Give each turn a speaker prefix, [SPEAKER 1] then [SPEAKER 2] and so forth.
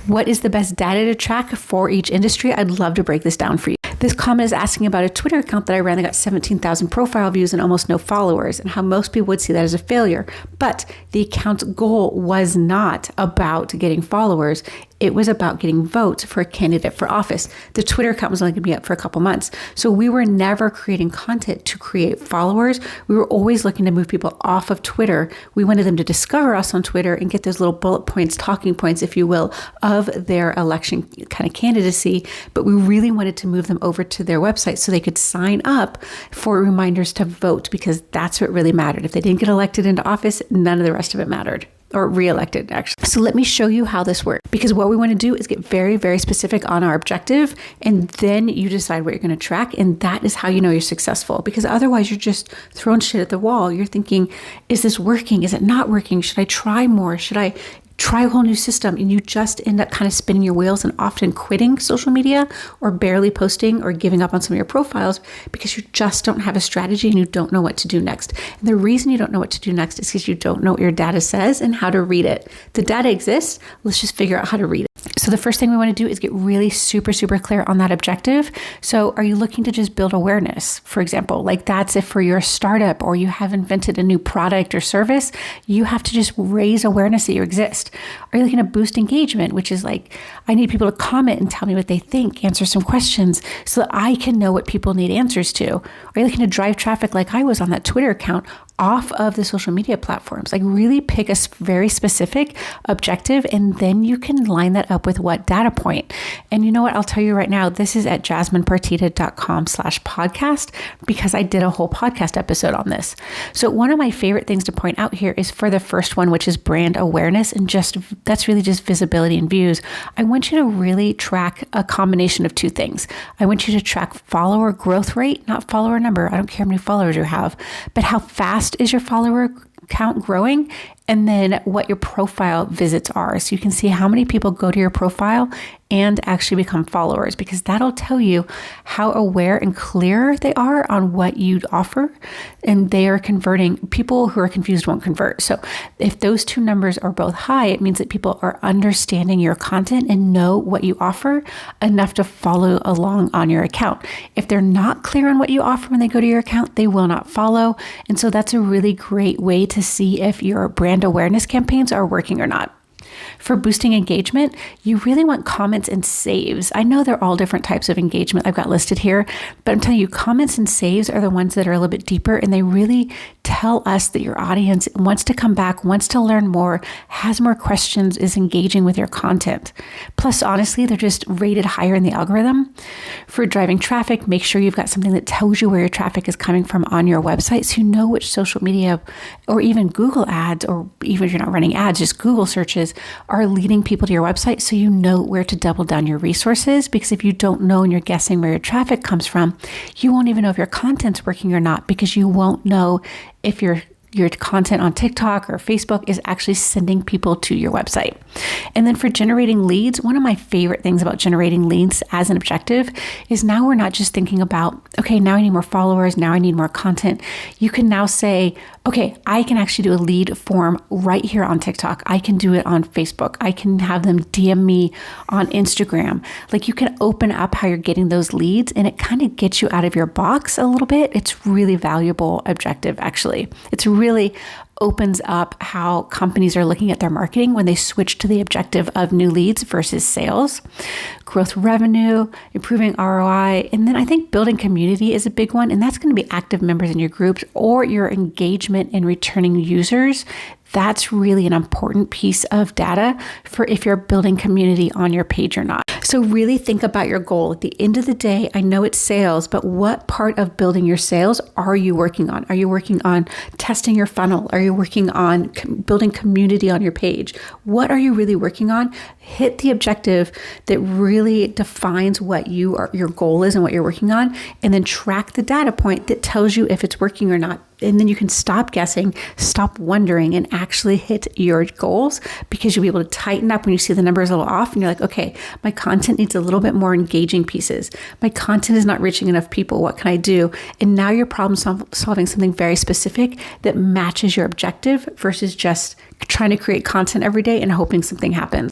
[SPEAKER 1] What is the best data to track for each industry? I'd love to break this down for you. This comment is asking about a Twitter account that I ran that got 17,000 profile views and almost no followers, and how most people would see that as a failure. But the account's goal was not about getting followers. It was about getting votes for a candidate for office. The Twitter account was only going to be up for a couple months. So we were never creating content to create followers. We were always looking to move people off of Twitter. We wanted them to discover us on Twitter and get those little bullet points, talking points, if you will, of their election kind of candidacy. But we really wanted to move them over to their website so they could sign up for reminders to vote, because that's what really mattered. If they didn't get elected into office, none of the rest of it mattered. Or reelected, actually. So let me show you how this works, because what we want to do is get very, very specific on our objective, and then you decide what you're going to track, and that is how you know you're successful. Because otherwise you're just throwing shit at the wall. You're thinking, is this working? Is it not working? Should I try more? Should I try a whole new system? And you just end up kind of spinning your wheels and often quitting social media, or barely posting, or giving up on some of your profiles because you just don't have a strategy and you don't know what to do next. And the reason you don't know what to do next is because you don't know what your data says and how to read it. The data exists. Let's just figure out how to read it. So the first thing we want to do is get really super, super clear on that objective. So are you looking to just build awareness? For example, like that's if for your startup or you have invented a new product or service, you have to just raise awareness that you exist. Are you looking to boost engagement, which is like, I need people to comment and tell me what they think, answer some questions so that I can know what people need answers to? Are you looking to drive traffic like I was on that Twitter account off of the social media platforms? Like really pick a very specific objective, and then you can line that up with what data point. And you know what? I'll tell you right now, this is at jasminepartita.com/podcast, because I did a whole podcast episode on this. So one of my favorite things to point out here is for the first one, which is brand awareness, and just that's really just visibility and views. I want you to really track a combination of two things. I want you to track follower growth rate, not follower number. I don't care how many followers you have, but how fast is your follower count growing, and then what your profile visits are. So you can see how many people go to your profile and actually become followers, because that'll tell you how aware and clear they are on what you offer, and they are converting. People who are confused won't convert. So if those two numbers are both high, it means that people are understanding your content and know what you offer enough to follow along on your account. If they're not clear on what you offer when they go to your account, they will not follow. And so that's a really great way to see if your brand awareness campaigns are working or not. For boosting engagement, you really want comments and saves. I know they're all different types of engagement I've got listed here, but I'm telling you, comments and saves are the ones that are a little bit deeper, and they really tell us that your audience wants to come back, wants to learn more, has more questions, is engaging with your content. Plus, honestly, they're just rated higher in the algorithm. For driving traffic, make sure you've got something that tells you where your traffic is coming from on your website, so you know which social media or even Google ads, or even if you're not running ads, just Google searches are leading people to your website, so you know where to double down your resources. Because if you don't know and you're guessing where your traffic comes from, you won't even know if your content's working or not, because you won't know if your content on TikTok or Facebook is actually sending people to your website. And then for generating leads, one of my favorite things about generating leads as an objective is now we're not just thinking about, okay, now I need more followers, now I need more content. You can now say, okay, I can actually do a lead form right here on TikTok. I can do it on Facebook. I can have them DM me on Instagram. Like, you can open up how you're getting those leads, and it kind of gets you out of your box a little bit. It's really valuable objective, actually. It's really opens up how companies are looking at their marketing when they switch to the objective of new leads versus sales, growth revenue, improving ROI. And then I think building community is a big one. And that's going to be active members in your groups or your engagement in returning users. That's really an important piece of data for if you're building community on your page or not. So really think about your goal. At the end of the day, I know it's sales, but what part of building your sales are you working on? Are you working on testing your funnel? Are you working on building community on your page? What are you really working on? Hit the objective that really defines what your goal is and what you're working on, and then track the data point that tells you if it's working or not. And then you can stop guessing, stop wondering, and actually hit your goals, because you'll be able to tighten up when you see the numbers a little off and you're like, okay, my content needs a little bit more engaging pieces. My content is not reaching enough people. What can I do? And now you're problem solving something very specific that matches your objective versus just trying to create content every day and hoping something happens.